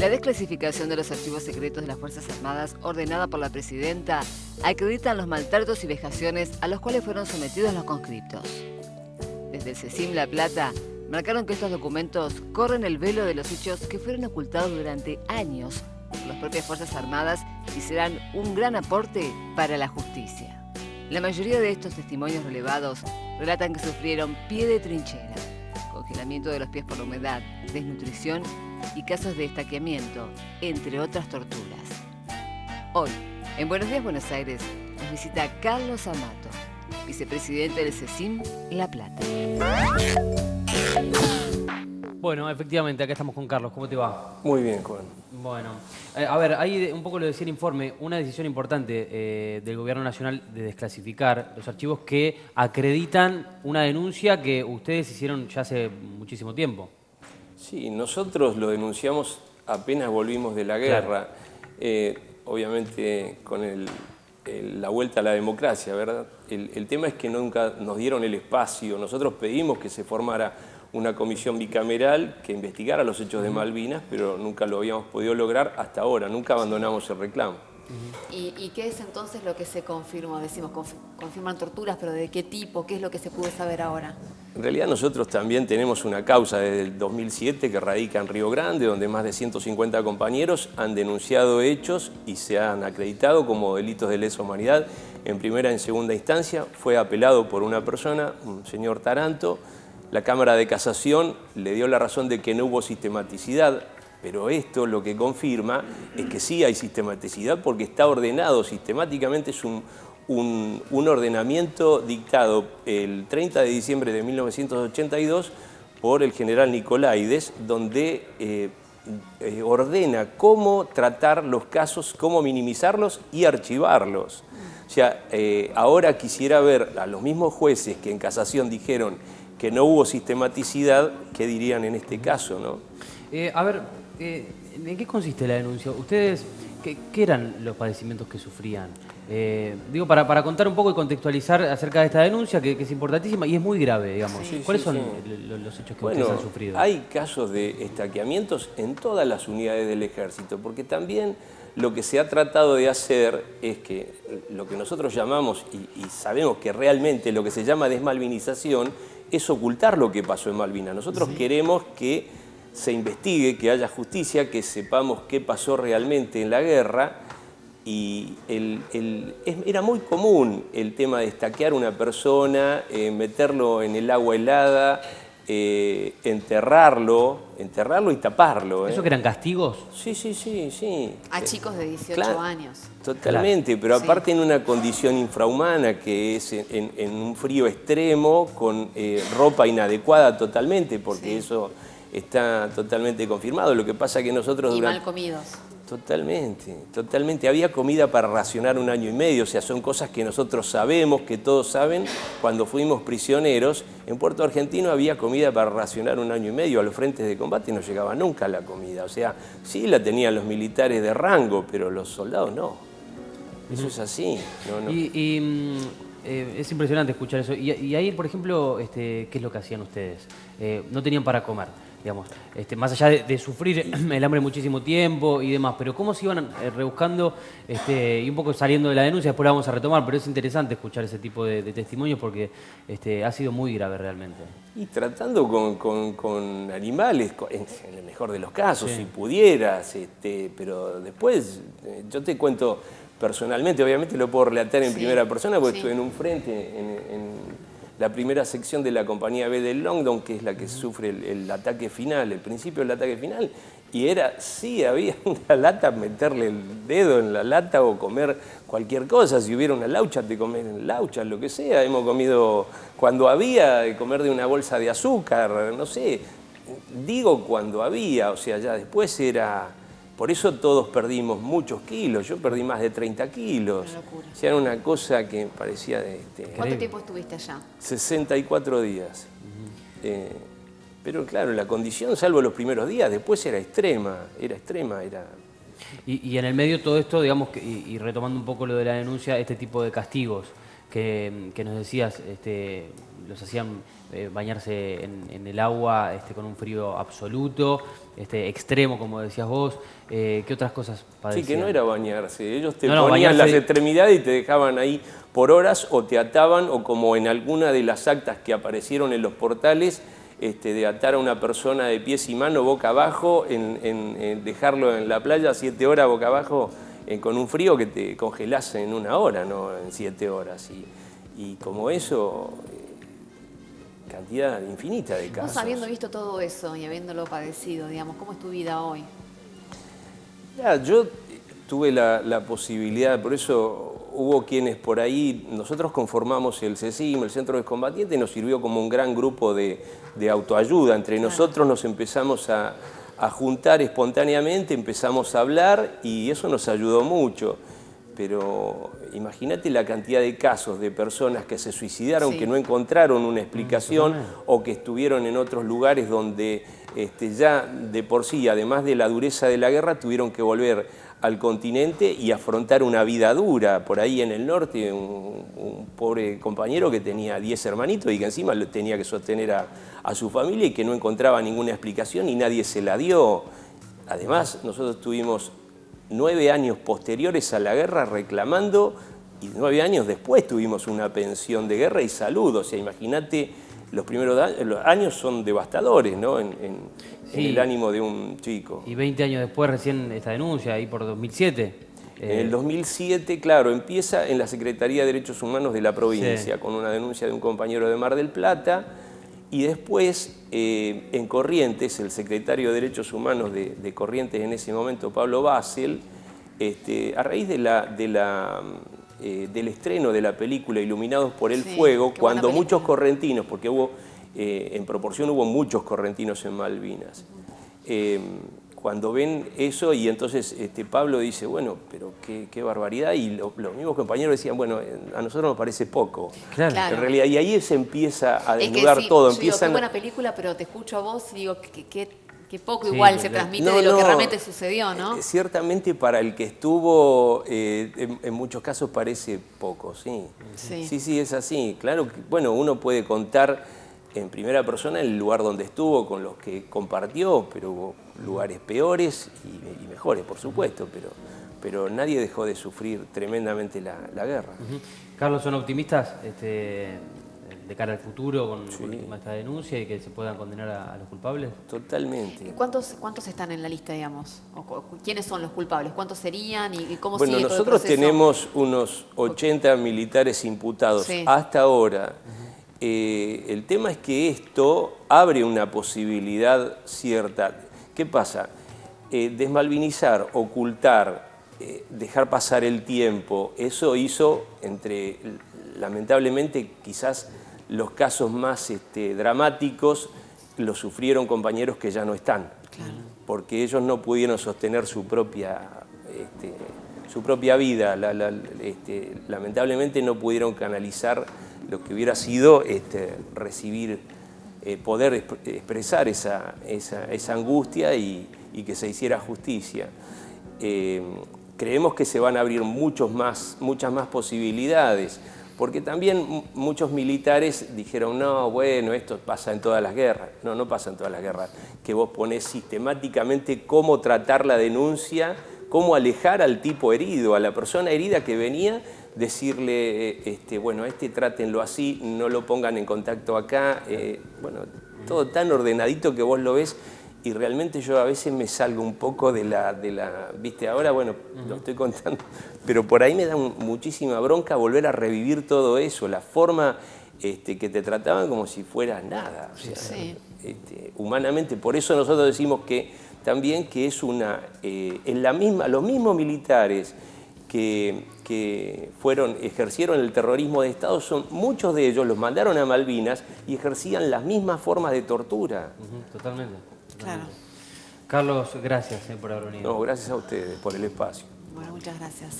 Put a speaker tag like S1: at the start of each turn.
S1: La desclasificación de los archivos secretos de las Fuerzas Armadas, ordenada por la presidenta, acreditan los maltratos y vejaciones a los cuales fueron sometidos los conscriptos. Desde el CECIM La Plata, marcaron que estos documentos corren el velo de los hechos que fueron ocultados durante años por las propias Fuerzas Armadas y serán un gran aporte para la justicia. La mayoría de estos testimonios relevados relatan que sufrieron pie de trinchera, congelamiento de los pies por la humedad, desnutrición y casos de estaqueamiento, entre otras torturas. Hoy, en Buenos Días Buenos Aires, nos visita Carlos Amato, vicepresidente del CECIM La Plata.
S2: Bueno, efectivamente, acá estamos con Carlos. ¿Cómo te va?
S3: Muy bien, Juan.
S2: Bueno, a ver, ahí un poco lo decía el informe, una decisión importante del Gobierno Nacional de desclasificar los archivos que acreditan una denuncia que ustedes hicieron ya hace muchísimo tiempo.
S3: Sí, nosotros lo denunciamos apenas volvimos de la guerra, claro. Obviamente con la vuelta a la democracia, ¿verdad? El tema es que nunca nos dieron el espacio. Nosotros pedimos que se formara una comisión bicameral que investigara los hechos de Malvinas, pero nunca lo habíamos podido lograr hasta ahora, nunca abandonamos el reclamo.
S4: ¿Y qué es entonces lo que se confirmó? Decimos, confirman torturas, pero ¿de qué tipo? ¿Qué es lo que se pudo saber ahora?
S3: En realidad nosotros también tenemos una causa desde el 2007 que radica en Río Grande, donde más de 150 compañeros han denunciado hechos y se han acreditado como delitos de lesa humanidad en primera y en segunda instancia. Fue apelado por una persona, un señor Taranto. La Cámara de Casación le dio la razón de que no hubo sistematicidad, pero esto lo que confirma es que sí hay sistematicidad porque está ordenado sistemáticamente, es un ordenamiento dictado el 30 de diciembre de 1982 por el general Nicolaides, donde ordena cómo tratar los casos, cómo minimizarlos y archivarlos. O sea, ahora quisiera ver a los mismos jueces que en casación dijeron que no hubo sistematicidad, ¿qué dirían en este caso, no?
S2: A ver, ¿en qué consiste la denuncia? ¿Ustedes qué eran los padecimientos que sufrían? Digo, para contar un poco y contextualizar acerca de esta denuncia, que es importantísima y es muy grave, digamos. Sí, ¿cuáles son los hechos que ustedes han sufrido?
S3: Hay casos de estaqueamientos en todas las unidades del Ejército, porque también lo que se ha tratado de hacer es que lo que nosotros llamamos, y sabemos que realmente lo que se llama desmalvinización, es ocultar lo que pasó en Malvinas. Nosotros queremos que se investigue, que haya justicia, que sepamos qué pasó realmente en la guerra. Y era muy común el tema de estaquear a una persona, meterlo en el agua helada, enterrarlo y taparlo.
S2: ¿Eso que eran castigos?
S3: Sí.
S4: A chicos de 18 años.
S3: Totalmente, pero aparte en una condición infrahumana que es en un frío extremo, con ropa inadecuada totalmente, porque eso está totalmente confirmado. Lo que pasa es que nosotros...
S4: mal comidos.
S3: Totalmente. Había comida para racionar 1 año y medio, o sea, son cosas que nosotros sabemos, que todos saben. Cuando fuimos prisioneros, en Puerto Argentino había comida para racionar 1 año y medio. A los frentes de combate no llegaba nunca la comida. O sea, sí la tenían los militares de rango, pero los soldados no. Eso es así.
S2: Es impresionante escuchar eso. Y ahí, por ejemplo, ¿qué es lo que hacían ustedes? No tenían para comer, digamos, más allá de sufrir el hambre muchísimo tiempo y demás, pero ¿cómo se iban rebuscando y un poco saliendo de la denuncia? Después la vamos a retomar, pero es interesante escuchar ese tipo de testimonios porque ha sido muy grave realmente.
S3: Y tratando con animales, en el mejor de los casos, si pudieras, pero después yo te cuento personalmente, obviamente lo puedo relatar en primera persona porque estuve en un frente, en la primera sección de la compañía B del Longdon, que es la que sufre el ataque final, el principio del ataque final, y había una lata, meterle el dedo en la lata o comer cualquier cosa. Si hubiera una laucha, te comer en laucha, lo que sea. Hemos comido cuando había, comer de una bolsa de azúcar, no sé. Digo cuando había, o sea, ya después era... Por eso todos perdimos muchos kilos. Yo perdí más de 30 kilos.
S4: Una locura.
S3: O sea, era una cosa que parecía de...
S4: ¿Cuánto tiempo estuviste allá?
S3: 64 días. Pero claro, la condición, salvo los primeros días, después era extrema.
S2: Y en el medio de todo esto, digamos, y retomando un poco lo de la denuncia, este tipo de castigos que nos decías, los hacían bañarse en el agua con un frío absoluto, extremo, como decías vos. ¿Qué otras cosas padecían?
S3: Sí, que no era bañarse. Ellos te
S2: No,
S3: ponían
S2: bañarse...
S3: las extremidades y te dejaban ahí por horas o te ataban, o como en alguna de las actas que aparecieron en los portales, de atar a una persona de pies y manos boca abajo, en dejarlo en la playa 7 horas boca abajo, con un frío que te congelás en 1 hora, no en 7 horas. Y como eso, cantidad infinita de casos.
S4: Vos habiendo visto todo eso y habiéndolo padecido, digamos, ¿cómo es tu vida hoy?
S3: Ya, yo tuve la posibilidad, por eso hubo quienes por ahí, nosotros conformamos el CECIM, el Centro de Excombatientes, y nos sirvió como un gran grupo de autoayuda. Entre nosotros nos empezamos a juntar espontáneamente, empezamos a hablar y eso nos ayudó mucho. Pero imagínate la cantidad de casos de personas que se suicidaron, que no encontraron una explicación o que estuvieron en otros lugares donde ya de por sí, además de la dureza de la guerra, tuvieron que volver al continente y afrontar una vida dura. Por ahí en el norte, un pobre compañero que tenía 10 hermanitos y que encima tenía que sostener a su familia y que no encontraba ninguna explicación y nadie se la dio. Además, nosotros tuvimos 9 años posteriores a la guerra reclamando, y 9 años después tuvimos una pensión de guerra y salud. O sea, imagínate, los primeros años son devastadores, ¿no? En el ánimo de un chico.
S2: Y 20 años después recién esta denuncia, ahí por 2007.
S3: En el 2007, claro, empieza en la Secretaría de Derechos Humanos de la provincia, con una denuncia de un compañero de Mar del Plata, y después en Corrientes, el secretario de Derechos Humanos de Corrientes en ese momento, Pablo Basel, a raíz del estreno de la película Iluminados por el Fuego, cuando muchos correntinos, porque en proporción hubo muchos correntinos en Malvinas, cuando ven eso, y entonces Pablo dice, bueno, pero qué barbaridad, y los mismos compañeros decían, bueno, a nosotros nos parece poco.
S2: Claro.
S3: En realidad, y ahí se empieza a desnudar todo.
S4: Yo digo, qué buena película, pero te escucho a vos y digo, qué poco igual se transmite de lo que realmente sucedió, ¿no?
S3: Ciertamente para el que estuvo, en muchos casos parece poco, sí. Sí, es así. Claro que, bueno, uno puede contar en primera persona el lugar donde estuvo, con los que compartió, pero hubo lugares peores y mejores, por supuesto, pero nadie dejó de sufrir tremendamente la guerra.
S2: Carlos, ¿son optimistas de cara al futuro con esta denuncia y que se puedan condenar a los culpables?
S3: Totalmente.
S4: ¿Cuántos están en la lista, digamos? ¿Quiénes son los culpables? ¿Cuántos serían y cómo sigue todo el proceso?
S3: Nosotros tenemos unos 80 militares imputados hasta ahora. El tema es que esto abre una posibilidad cierta. ¿Qué pasa? Desmalvinizar, ocultar, dejar pasar el tiempo, eso hizo, lamentablemente, quizás los casos más dramáticos los sufrieron compañeros que ya no están, porque ellos no pudieron sostener su propia vida, lamentablemente no pudieron canalizar lo que hubiera sido recibir, poder expresar esa angustia y que se hiciera justicia. Creemos que se van a abrir muchas más posibilidades, porque también muchos militares dijeron, no, bueno, esto pasa en todas las guerras. No, no pasa en todas las guerras, que vos ponés sistemáticamente cómo tratar la denuncia, cómo alejar al tipo herido, a la persona herida que venía, decirle, bueno, trátenlo así, no lo pongan en contacto acá, bueno, todo tan ordenadito que vos lo ves, y realmente yo a veces me salgo un poco de la viste, ahora, bueno, lo estoy contando, pero por ahí me da muchísima bronca volver a revivir todo eso, la forma que te trataban como si fueras nada, o sea, humanamente. Por eso nosotros decimos que también que es los mismos militares que ejercieron el terrorismo de Estado, muchos de ellos los mandaron a Malvinas y ejercían las mismas formas de tortura.
S2: Totalmente.
S4: Claro.
S2: Carlos, gracias por haber venido.
S3: No, gracias a ustedes por el espacio.
S4: Bueno, muchas gracias.